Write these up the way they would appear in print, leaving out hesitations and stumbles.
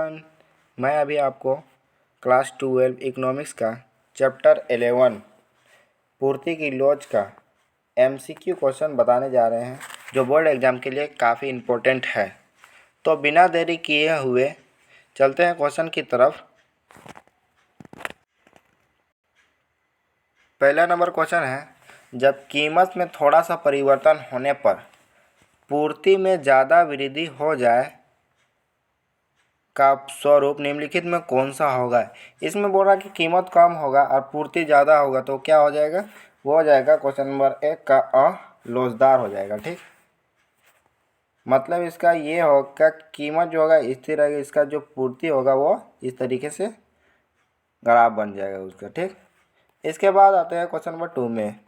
Everyone, मैं अभी आपको क्लास 12 इकोनॉमिक्स का चैप्टर 11 पूर्ति की लोच का MCQ क्वेश्चन बताने जा रहे हैं जो बोर्ड एग्ज़ाम के लिए काफ़ी इम्पोर्टेंट है। तो बिना देरी किए हुए चलते हैं क्वेश्चन की तरफ। पहला नंबर क्वेश्चन है, जब कीमत में थोड़ा सा परिवर्तन होने पर पूर्ति में ज़्यादा वृद्धि हो जाए का स्वरूप निम्नलिखित में कौन सा होगा। इसमें बोल रहा है कि कीमत कम होगा और पूर्ति ज़्यादा होगा तो क्या हो जाएगा, वो हो जाएगा क्वेश्चन नंबर 1 का लोचदार हो जाएगा। ठीक, मतलब इसका ये होगा कीमत जो होगा स्थिर रहेगी, इसका जो पूर्ति होगा वो इस तरीके से ग्राफ बन जाएगा उसका। ठीक, इसके बाद आते हैं क्वेश्चन नंबर 2 में,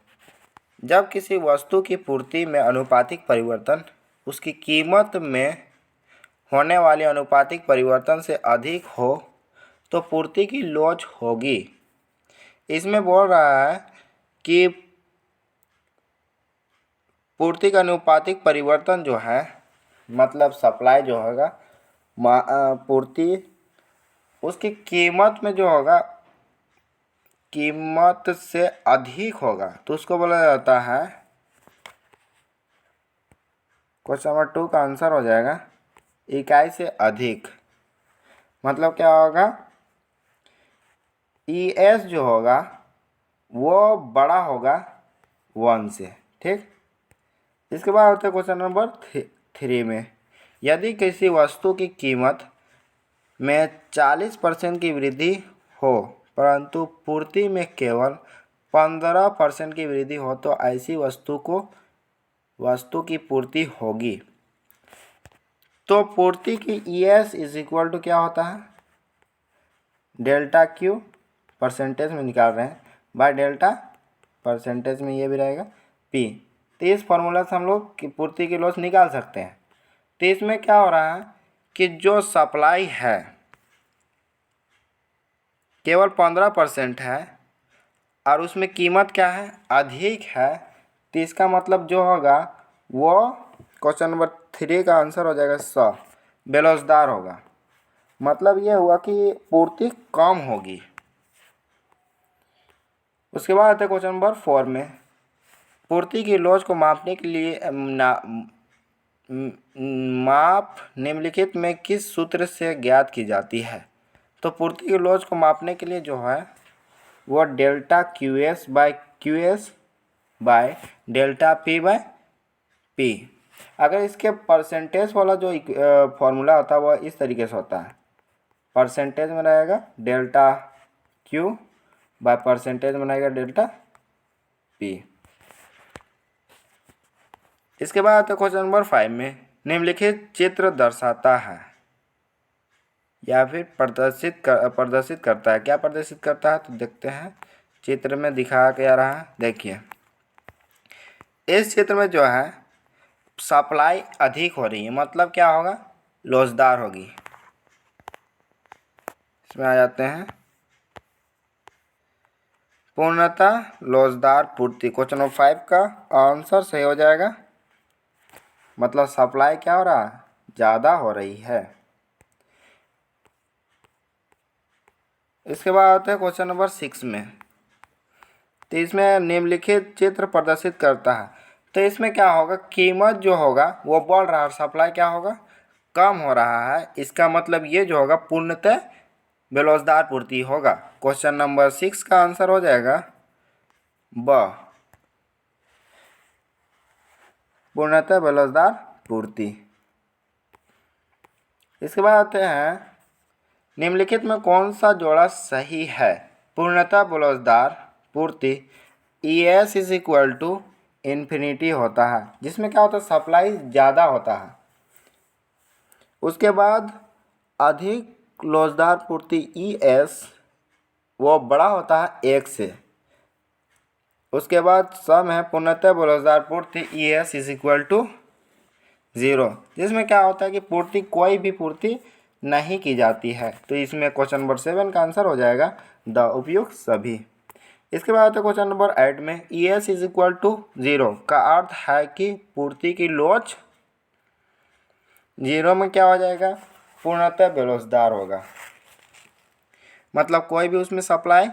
जब किसी वस्तु की पूर्ति में अनुपातिक परिवर्तन उसकी कीमत में होने वाले अनुपातिक परिवर्तन से अधिक हो तो पूर्ति की लोच होगी। इसमें बोल रहा है कि पूर्ति का अनुपातिक परिवर्तन जो है, मतलब सप्लाई जो होगा पूर्ति उसकी कीमत में जो होगा कीमत से अधिक होगा तो उसको बोला जाता है, क्वेश्चन नंबर 2 का आंसर हो जाएगा इकाई से अधिक। मतलब क्या होगा, ES जो होगा वो बड़ा होगा 1 से। ठीक, इसके बाद होता है क्वेश्चन नंबर 3 में, यदि किसी वस्तु की कीमत में 40% की वृद्धि हो परंतु पूर्ति में केवल 15% की वृद्धि हो तो ऐसी वस्तु की पूर्ति होगी। तो पूर्ति की ES इज इक्वल टू क्या होता है, डेल्टा Q परसेंटेज में निकाल रहे हैं बाय डेल्टा परसेंटेज में ये भी रहेगा P। तो इस फॉर्मूला से हम लोग की पूर्ति की लोच निकाल सकते हैं। तो इसमें क्या हो रहा है कि जो सप्लाई है केवल 15% है और उसमें कीमत क्या है, अधिक है, तो इसका मतलब जो होगा वो क्वेश्चन नंबर 3 का आंसर हो जाएगा 100, बेलोजदार होगा। मतलब ये हुआ कि पूर्ति कम होगी। उसके बाद आते हैं क्वेश्चन नंबर 4 में, पूर्ति की लोच को मापने के लिए माप निम्नलिखित में किस सूत्र से ज्ञात की जाती है। तो पूर्ति की लोच को मापने के लिए जो है वो delta QS by delta P। अगर इसके परसेंटेज वाला जो फॉर्मूला होता है वो इस तरीके से होता है, परसेंटेज में रहेगा डेल्टा Q बाय परसेंटेज में रहेगा डेल्टा P। इसके बाद आता है क्वेश्चन नंबर 5 में, निम्नलिखित चित्र दर्शाता है या फिर प्रदर्शित करता है। क्या प्रदर्शित करता है तो देखते हैं, चित्र में दिखाया गया रहा है। देखिए इस चित्र में जो है सप्लाई अधिक हो रही है, मतलब क्या होगा, लोचदार होगी। इसमें आ जाते हैं पूर्णतः लोचदार पूर्ति। क्वेश्चन नंबर 5 का आंसर सही हो जाएगा, मतलब सप्लाई क्या हो रहा है, ज़्यादा हो रही है। इसके बाद आते हैं क्वेश्चन नंबर 6 में, तो इसमें निम्नलिखित चित्र प्रदर्शित करता है। तो इसमें क्या होगा, कीमत जो होगा वो बढ़ रहा है और सप्लाई क्या होगा, कम हो रहा है। इसका मतलब ये जो होगा पूर्णतः बेलोजदार पूर्ति होगा। क्वेश्चन नंबर 6 का आंसर हो जाएगा ब, पूर्णतः बेलोजदार पूर्ति। इसके बाद आते हैं, निम्नलिखित में कौन सा जोड़ा सही है। पूर्णतः बेलोजदार पूर्ति ES is equal to infinity होता है, जिसमें क्या होता है, सप्लाई ज़्यादा होता है। उसके बाद अधिक लोचदार पूर्ति ES वो बड़ा होता है 1 से। उसके बाद सम है पूर्णतः बेलोजदार पूर्ति ES इज इक्वल टू 0, जिसमें क्या होता है कि पूर्ति कोई भी पूर्ति नहीं की जाती है। तो इसमें क्वेश्चन नंबर 7 का आंसर हो जाएगा द उपयुक्त सभी। इसके बाद आता है क्वेश्चन नंबर 8 में, ES इज इक्वल टू 0 का अर्थ है कि पूर्ति की लोच 0 में क्या हो जाएगा, पूर्णतः बेरोजगार होगा, मतलब कोई भी उसमें सप्लाई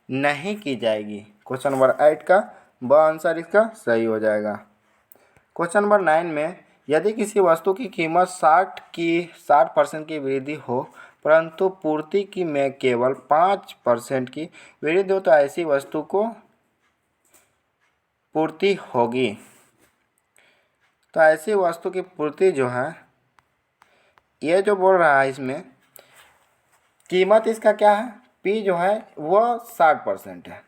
नहीं की जाएगी। क्वेश्चन नंबर 8 का ब आंसर इसका सही हो जाएगा। क्वेश्चन नंबर 9 में यदि किसी वस्तु की कीमत 60% की वृद्धि हो परंतु पूर्ति की में केवल 5% की वृद्धि हो तो ऐसी वस्तु को पूर्ति होगी। तो ऐसी वस्तु की पूर्ति जो है, ये जो बोल रहा है इसमें कीमत इसका क्या है, पी जो है वो 60% है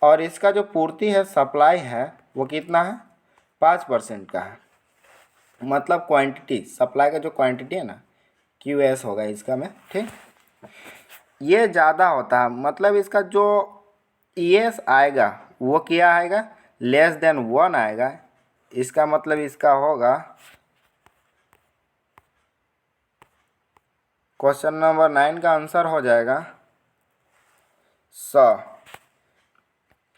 और इसका जो पूर्ति है सप्लाई है वो कितना है 5% का है। मतलब क्वांटिटी, सप्लाई का जो क्वांटिटी है ना क्यू एस होगा इसका में, ठीक। ये ज़्यादा होता है, मतलब इसका जो ई एस आएगा वो क्या आएगा, लेस देन 1 आएगा। इसका मतलब इसका होगा क्वेश्चन नंबर 9 का आंसर हो जाएगा 100।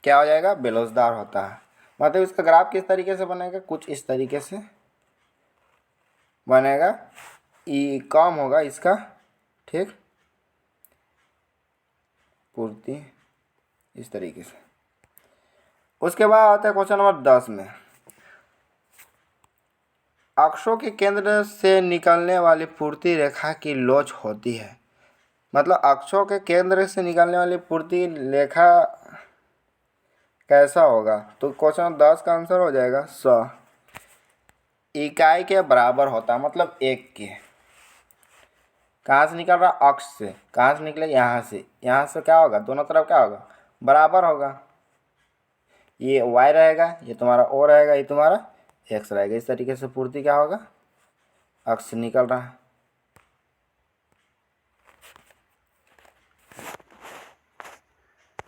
क्या हो जाएगा, बेरोजगार होता है। मतलब इसका ग्राफ किस तरीके से बनेगा, कुछ इस तरीके से बनेगा, ई कम होगा इसका, ठीक, पूर्ति इस तरीके से। उसके बाद आता है क्वेश्चन नंबर 10 में अक्षों के केंद्र से निकलने वाली पूर्ति रेखा की लोच होती है। मतलब अक्षों के केंद्र से निकलने वाली पूर्ति रेखा कैसा होगा, तो क्वेश्चन 10 का आंसर हो जाएगा 100। इकाई के बराबर होता है, मतलब 1 के। कहाँ से निकल रहा, अक्ष से। कहाँ से निकले, यहाँ से। यहाँ से क्या होगा, दोनों तरफ क्या होगा, बराबर होगा। ये y रहेगा, ये तुम्हारा o रहेगा, ये तुम्हारा x रहेगा। इस तरीके से पूर्ति क्या होगा, अक्ष से निकल रहा है।